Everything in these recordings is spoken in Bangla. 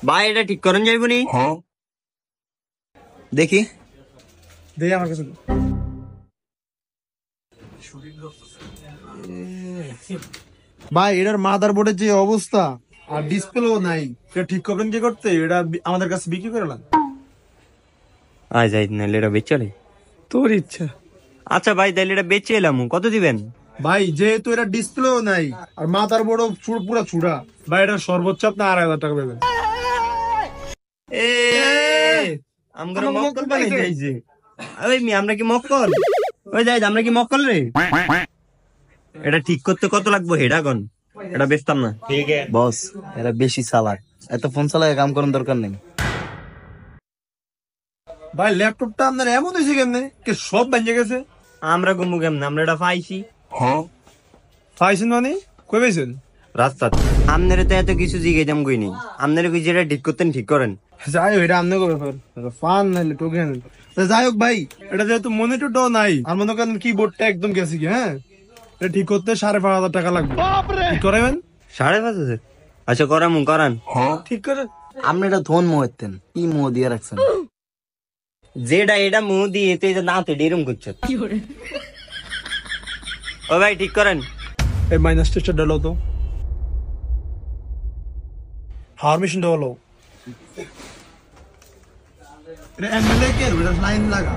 ভাই এটা ঠিক করেন যাইবনি? দেখি দেখি আমার কাছে ভাই এটার মাদার বোর্ডের যে অবস্থা আর ডিসপ্লেও নাই, এটা ঠিক করবেন কি করতে? এটা আমাদের কাছে বিক্রি করে নেন। আয় যাই নাহলে এটা বেচে তোর ইচ্ছা। আচ্ছা ভাই তাহলে এটা বেচে এলাম, কত দিবেন? ভাই যেহেতু এটা ডিসপ্লেও নাই আর মাদার বোর্ডও পুরো ছুড়া, ভাই এটা সর্বোচ্চ আপনি 2,500 টাকা পাবেন। আমরা মক্কল বানাই যাইছে। ওই মি আমরা কি মক্কল? ওই যাই আমরা কি মক্কল রে? এটা ঠিক করতে কত লাগবে হেডা কোন? এটা বেচতাম না। ঠিক আছে বস, এরা বেশি চালাক, এত ফোন চালায় কাম করার দরকার নেই। ভাই ল্যাপটপটা আপনার এমন হয়েছে কেমনে কে সব ভেঙে গেছে? আমরা গুমু কেমন? আমরা এটা পাইছি পাইছেন মানে কই পাইছেন? রাস্তা। আপনারা তো এত কিছু জিজ্ঞেস কই নেই, আপনারা কি যেটা ঠিক করতেন ঠিক করেন। যাই হোক এটা আপনার ব্যাপার, ফান নাইলে টোকেন। যাই হোক ভাই, এটা যেহেতু মনিটরটাও নাই আর মনে করেন কিবোর্ডটা একদম গেছে কি, হ্যাঁ এটা ঠিক করতে 5,500 টাকা লাগবে। ঠিক করাবেন? 5,500? আচ্ছা করামু, করান। ঠিক করে আপনি এটা ধন মোহেতেন, কি মোহ দিয়ে রাখছেন? যেটা এটা মুহ দিয়ে তো এটা দাঁতে এরম করছে। ও ভাই ঠিক করেন। এই মাইনাস টেস্টটা ডালো তো, হাওয়ার মেশিনটা হলো এটা এমএলএ কে এটা লাইন লাগা।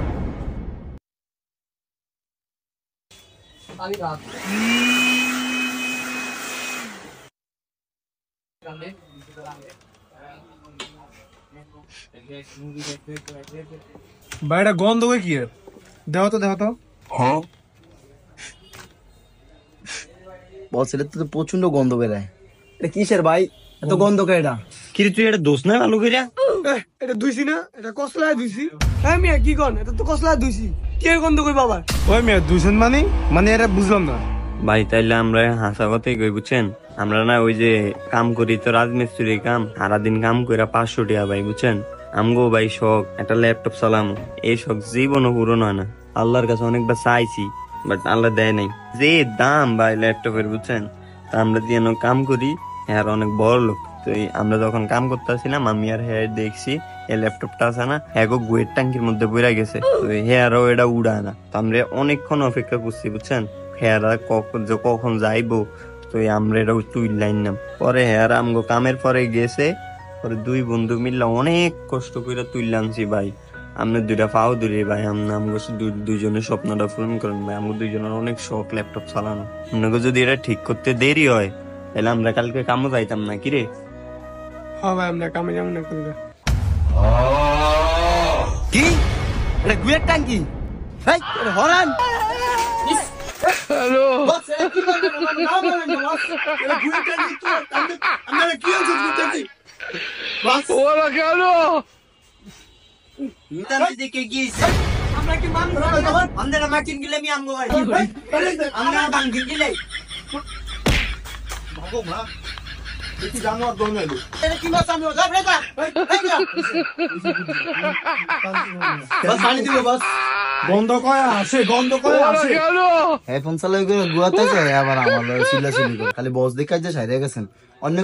ভাই এটা গন্ধ হয় কি এর? দেখো তো দেখো তো। বস, এটা তো প্রচন্ড গন্ধ বেরায়। এটা কিসের ভাই, এত গন্ধ কে? এটা কিন্তু তুই এটা দোষ না ভালো করিয়া। এটা দুইছি না, এটা কসলায় দুইছি। হ্যাঁ মিয়া কি কোন, এটা তো কসলায় দুইছি, কে গন্ধ কই বাবা? ওই মিয়া দুইছেন মানে মানে এটা বুঝলাম না ভাই তাইলে আমরা হাসা কথাই কই, বুঝছেন? আমরা না ওই যে কাম করি তো রাজমিস্ত্রি কাম, সারাদিন কাম কইরা 500 টাকা ভাই, বুঝছেন? আমগো ভাই শখ একটা ল্যাপটপ চালামো, এই শখ জীবনও পূরণ হয় না। আল্লাহর কাছে অনেকবার চাইছি বাট আল্লাহ দেয় নাই। যে দাম ভাই ল্যাপটপের, বুঝছেন? তা আমরা দিয়ে কাম করি, হ্যাঁ অনেক বড় লোক। তো আমরা যখন কাম করতেছিলাম আমি আর হ্যাঁ দেখছি এই ল্যাপটপটা আছে না এগো গুয়ের ট্যাঙ্কির মধ্যে বইরা গেছে। তো হেয়ারও এটা উড়ায় না। তো আমরা অনেকক্ষণ অপেক্ষা করছি, বুঝছেন? হেয়ারা কখন যাইবো, তো আমরা এটা তুইলাইন নাম। পরে হেয়ারা আমগো কামের পরে গেছে, পরে দুই বন্ধু মিললে অনেক কষ্ট করে তুইলে আনছি ভাই। আমরা দুইটা পাও দূরে ভাই, আমগো দুইজনের স্বপ্নটা পূরণ করেন ভাই। আমগো দুইজনের অনেক শখ ল্যাপটপ চালানো। আপনাকে যদি এটা ঠিক করতে দেরি হয় তাহলে আমরা কালকে কামও যাইতাম না। কিরে? হ্যাঁ ভাই আমরা কামে যাবো না করবে। কি এটা গুয়ের ট্যাঙ্কি? এই এটা হরান। হ্যালো বস, এটা কি করবেন? না বলেন না বস। এটা গুয়ের ট্যাঙ্কি তো আমরা কি হচ্ছে গুয়ের ট্যাঙ্কি? বস, ওরা কেন? মিতালি দেখে গিয়েছে আমরা কি মান ধরা তখন আমরা মার্কিন গিলে আমি আমগো ভাই আমরা বাঙ্গিন গিলে ভাগো মা দেখি জানোয়ার দৌড় এলো। এটা কি মাছ? আমি ওটা ফেলা বস, পানি দিব বস। গন্ধ কয় আসে, গন্ধ কয় আসে। এই ফোন চালাই করে গুয়াতে যায় আবার আমার চিল্লা চিল্লি করে, খালি বস দেখাই যে সাইরে গেছেন অন্য